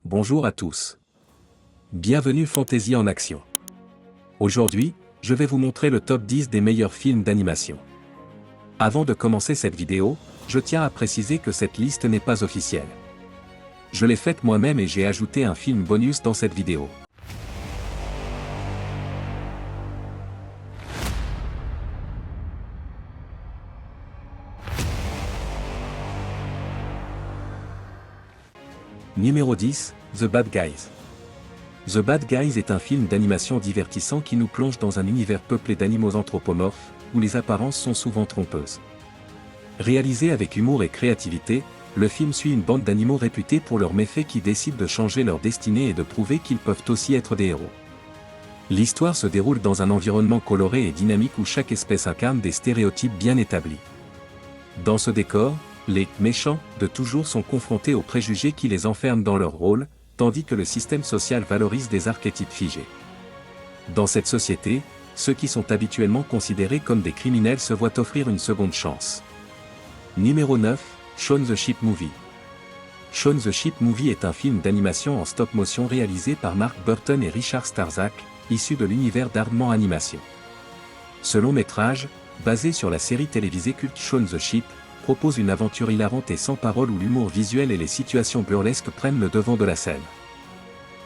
Bonjour à tous. Bienvenue Fantasy en action. Aujourd'hui, je vais vous montrer le top 10 des meilleurs films d'animation. Avant de commencer cette vidéo, je tiens à préciser que cette liste n'est pas officielle. Je l'ai faite moi-même et j'ai ajouté un film bonus dans cette vidéo. Numéro 10, The Bad Guys. The Bad Guys est un film d'animation divertissant qui nous plonge dans un univers peuplé d'animaux anthropomorphes, où les apparences sont souvent trompeuses. Réalisé avec humour et créativité, le film suit une bande d'animaux réputés pour leurs méfaits qui décident de changer leur destinée et de prouver qu'ils peuvent aussi être des héros. L'histoire se déroule dans un environnement coloré et dynamique où chaque espèce incarne des stéréotypes bien établis. Dans ce décor, les « méchants » de toujours sont confrontés aux préjugés qui les enferment dans leur rôle, tandis que le système social valorise des archétypes figés. Dans cette société, ceux qui sont habituellement considérés comme des criminels se voient offrir une seconde chance. Numéro 9, Shaun the Sheep Movie. Shaun the Sheep Movie est un film d'animation en stop-motion réalisé par Mark Burton et Richard Starzak, issu de l'univers d'Aardman Animation. Ce long métrage, basé sur la série télévisée culte Shaun the Sheep, propose une aventure hilarante et sans parole où l'humour visuel et les situations burlesques prennent le devant de la scène.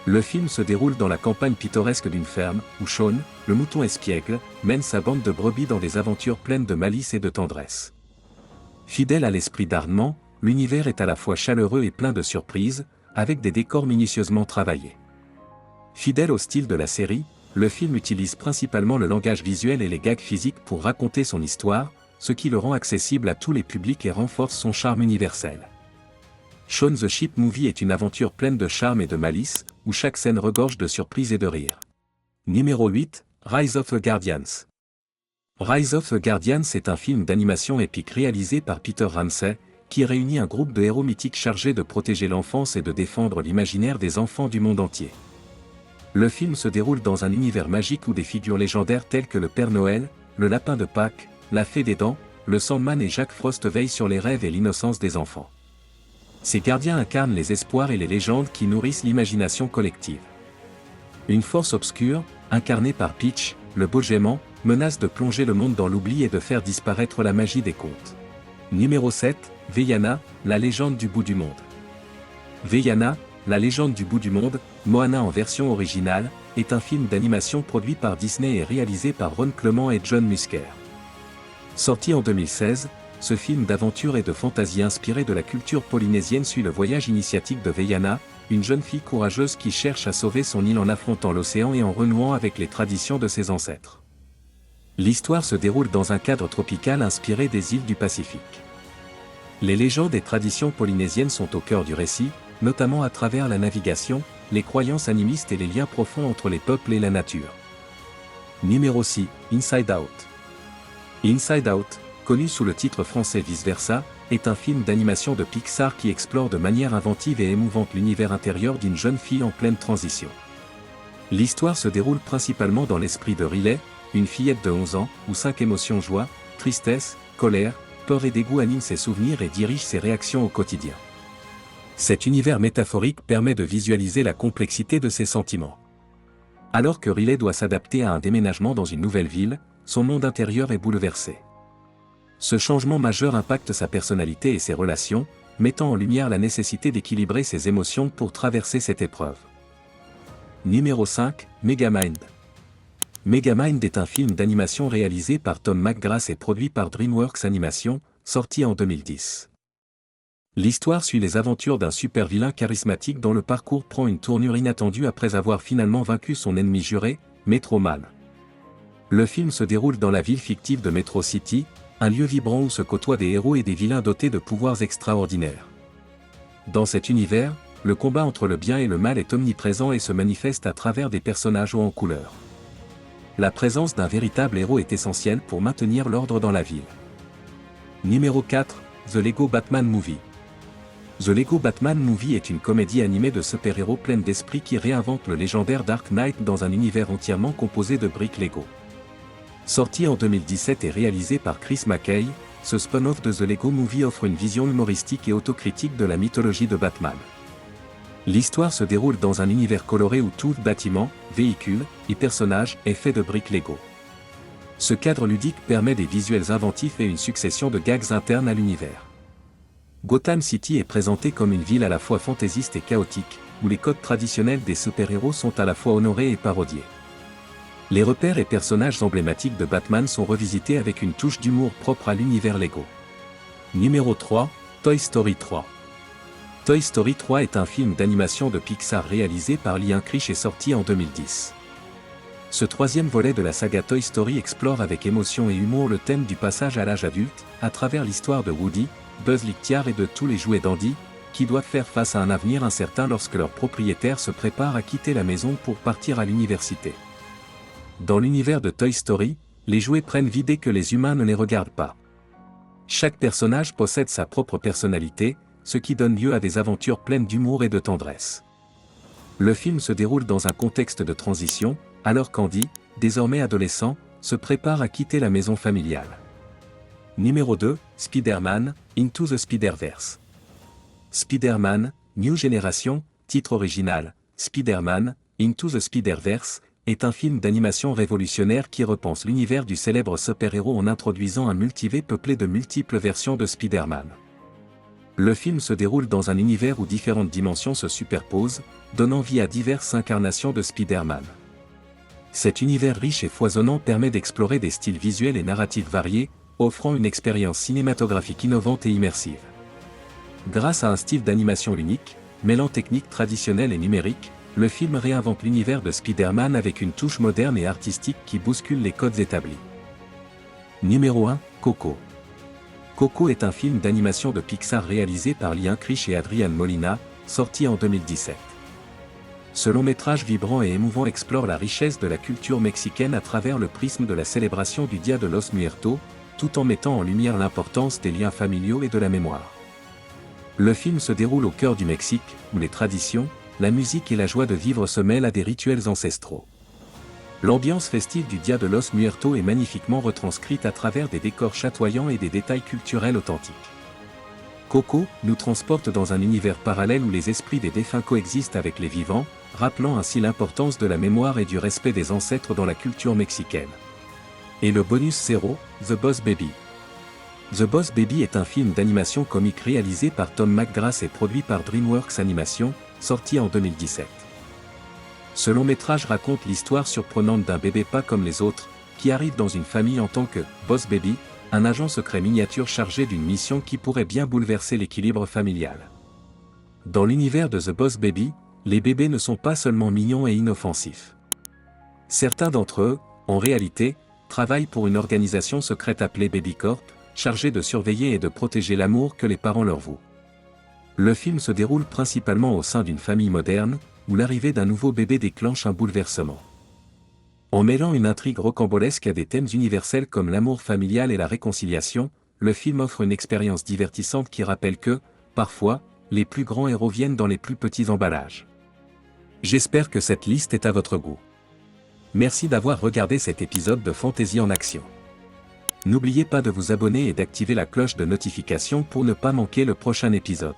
Le film se déroule dans la campagne pittoresque d'une ferme, où Shaun, le mouton espiègle, mène sa bande de brebis dans des aventures pleines de malice et de tendresse. Fidèle à l'esprit d'Aardman, l'univers est à la fois chaleureux et plein de surprises, avec des décors minutieusement travaillés. Fidèle au style de la série, le film utilise principalement le langage visuel et les gags physiques pour raconter son histoire, ce qui le rend accessible à tous les publics et renforce son charme universel. Shaun the Sheep Movie est une aventure pleine de charme et de malice, où chaque scène regorge de surprises et de rire. Numéro 8, Rise of the Guardians. Rise of the Guardians est un film d'animation épique réalisé par Peter Ramsey, qui réunit un groupe de héros mythiques chargés de protéger l'enfance et de défendre l'imaginaire des enfants du monde entier. Le film se déroule dans un univers magique où des figures légendaires telles que le Père Noël, le Lapin de Pâques, la Fée des Dents, le Sandman et Jack Frost veillent sur les rêves et l'innocence des enfants. Ces gardiens incarnent les espoirs et les légendes qui nourrissent l'imagination collective. Une force obscure, incarnée par Peach, le beau géant, menace de plonger le monde dans l'oubli et de faire disparaître la magie des contes. Numéro 7, Vaiana, la légende du bout du monde. Vaiana, la légende du bout du monde, Moana en version originale, est un film d'animation produit par Disney et réalisé par Ron Clement et John Musker. Sorti en 2016, ce film d'aventure et de fantaisie inspiré de la culture polynésienne suit le voyage initiatique de Vaiana, une jeune fille courageuse qui cherche à sauver son île en affrontant l'océan et en renouant avec les traditions de ses ancêtres. L'histoire se déroule dans un cadre tropical inspiré des îles du Pacifique. Les légendes et traditions polynésiennes sont au cœur du récit, notamment à travers la navigation, les croyances animistes et les liens profonds entre les peuples et la nature. Numéro 6, Inside Out. Inside Out, connu sous le titre français Vice Versa, est un film d'animation de Pixar qui explore de manière inventive et émouvante l'univers intérieur d'une jeune fille en pleine transition. L'histoire se déroule principalement dans l'esprit de Riley, une fillette de 11 ans, où 5 émotions joie, tristesse, colère, peur et dégoût animent ses souvenirs et dirigent ses réactions au quotidien. Cet univers métaphorique permet de visualiser la complexité de ses sentiments. Alors que Riley doit s'adapter à un déménagement dans une nouvelle ville, son monde intérieur est bouleversé. Ce changement majeur impacte sa personnalité et ses relations, mettant en lumière la nécessité d'équilibrer ses émotions pour traverser cette épreuve. Numéro 5, Megamind. Megamind est un film d'animation réalisé par Tom McGrath et produit par DreamWorks Animation, sorti en 2010. L'histoire suit les aventures d'un super-vilain charismatique dont le parcours prend une tournure inattendue après avoir finalement vaincu son ennemi juré, Metro Man. Le film se déroule dans la ville fictive de Metro City, un lieu vibrant où se côtoient des héros et des vilains dotés de pouvoirs extraordinaires. Dans cet univers, le combat entre le bien et le mal est omniprésent et se manifeste à travers des personnages hauts en couleur. La présence d'un véritable héros est essentielle pour maintenir l'ordre dans la ville. Numéro 4, The Lego Batman Movie. The Lego Batman Movie est une comédie animée de super-héros pleine d'esprit qui réinvente le légendaire Dark Knight dans un univers entièrement composé de briques Lego. Sorti en 2017 et réalisé par Chris McKay, ce spin-off de The Lego Movie offre une vision humoristique et autocritique de la mythologie de Batman. L'histoire se déroule dans un univers coloré où tout bâtiment, véhicule et personnage est fait de briques Lego. Ce cadre ludique permet des visuels inventifs et une succession de gags internes à l'univers. Gotham City est présenté comme une ville à la fois fantaisiste et chaotique, où les codes traditionnels des super-héros sont à la fois honorés et parodiés. Les repères et personnages emblématiques de Batman sont revisités avec une touche d'humour propre à l'univers Lego. Numéro 3, Toy Story 3. Toy Story 3 est un film d'animation de Pixar réalisé par Liam Krisch et sorti en 2010. Ce troisième volet de la saga Toy Story explore avec émotion et humour le thème du passage à l'âge adulte, à travers l'histoire de Woody, Buzz Lightyear et de tous les jouets d'Andy, qui doivent faire face à un avenir incertain lorsque leur propriétaire se prépare à quitter la maison pour partir à l'université. Dans l'univers de Toy Story, les jouets prennent vie dès que les humains ne les regardent pas. Chaque personnage possède sa propre personnalité, ce qui donne lieu à des aventures pleines d'humour et de tendresse. Le film se déroule dans un contexte de transition, alors qu'Andy, désormais adolescent, se prépare à quitter la maison familiale. Numéro 2, Spider-Man, Into the Spider-Verse. Spider-Man, New Generation, titre original, Spider-Man, Into the Spider-Verse, est un film d'animation révolutionnaire qui repense l'univers du célèbre super-héros en introduisant un multivers peuplé de multiples versions de Spider-Man. Le film se déroule dans un univers où différentes dimensions se superposent, donnant vie à diverses incarnations de Spider-Man. Cet univers riche et foisonnant permet d'explorer des styles visuels et narratifs variés, offrant une expérience cinématographique innovante et immersive. Grâce à un style d'animation unique, mêlant techniques traditionnelles et numériques, le film réinvente l'univers de Spider-Man avec une touche moderne et artistique qui bouscule les codes établis. Numéro 1, Coco. Coco est un film d'animation de Pixar réalisé par Liam Krisch et Adrian Molina, sorti en 2017. Ce long-métrage vibrant et émouvant explore la richesse de la culture mexicaine à travers le prisme de la célébration du Dia de los Muertos, tout en mettant en lumière l'importance des liens familiaux et de la mémoire. Le film se déroule au cœur du Mexique, où les traditions, la musique et la joie de vivre se mêlent à des rituels ancestraux. L'ambiance festive du Dia de los Muertos est magnifiquement retranscrite à travers des décors chatoyants et des détails culturels authentiques. Coco nous transporte dans un univers parallèle où les esprits des défunts coexistent avec les vivants, rappelant ainsi l'importance de la mémoire et du respect des ancêtres dans la culture mexicaine. Et le bonus 0, The Boss Baby. The Boss Baby est un film d'animation comique réalisé par Tom McGrath et produit par DreamWorks Animation, sorti en 2017. Ce long-métrage raconte l'histoire surprenante d'un bébé pas comme les autres, qui arrive dans une famille en tant que « Boss Baby », un agent secret miniature chargé d'une mission qui pourrait bien bouleverser l'équilibre familial. Dans l'univers de The Boss Baby, les bébés ne sont pas seulement mignons et inoffensifs. Certains d'entre eux, en réalité, travaillent pour une organisation secrète appelée Baby Corp, chargée de surveiller et de protéger l'amour que les parents leur vouent. Le film se déroule principalement au sein d'une famille moderne, où l'arrivée d'un nouveau bébé déclenche un bouleversement. En mêlant une intrigue rocambolesque à des thèmes universels comme l'amour familial et la réconciliation, le film offre une expérience divertissante qui rappelle que, parfois, les plus grands héros viennent dans les plus petits emballages. J'espère que cette liste est à votre goût. Merci d'avoir regardé cet épisode de Fantaisie en action. N'oubliez pas de vous abonner et d'activer la cloche de notification pour ne pas manquer le prochain épisode.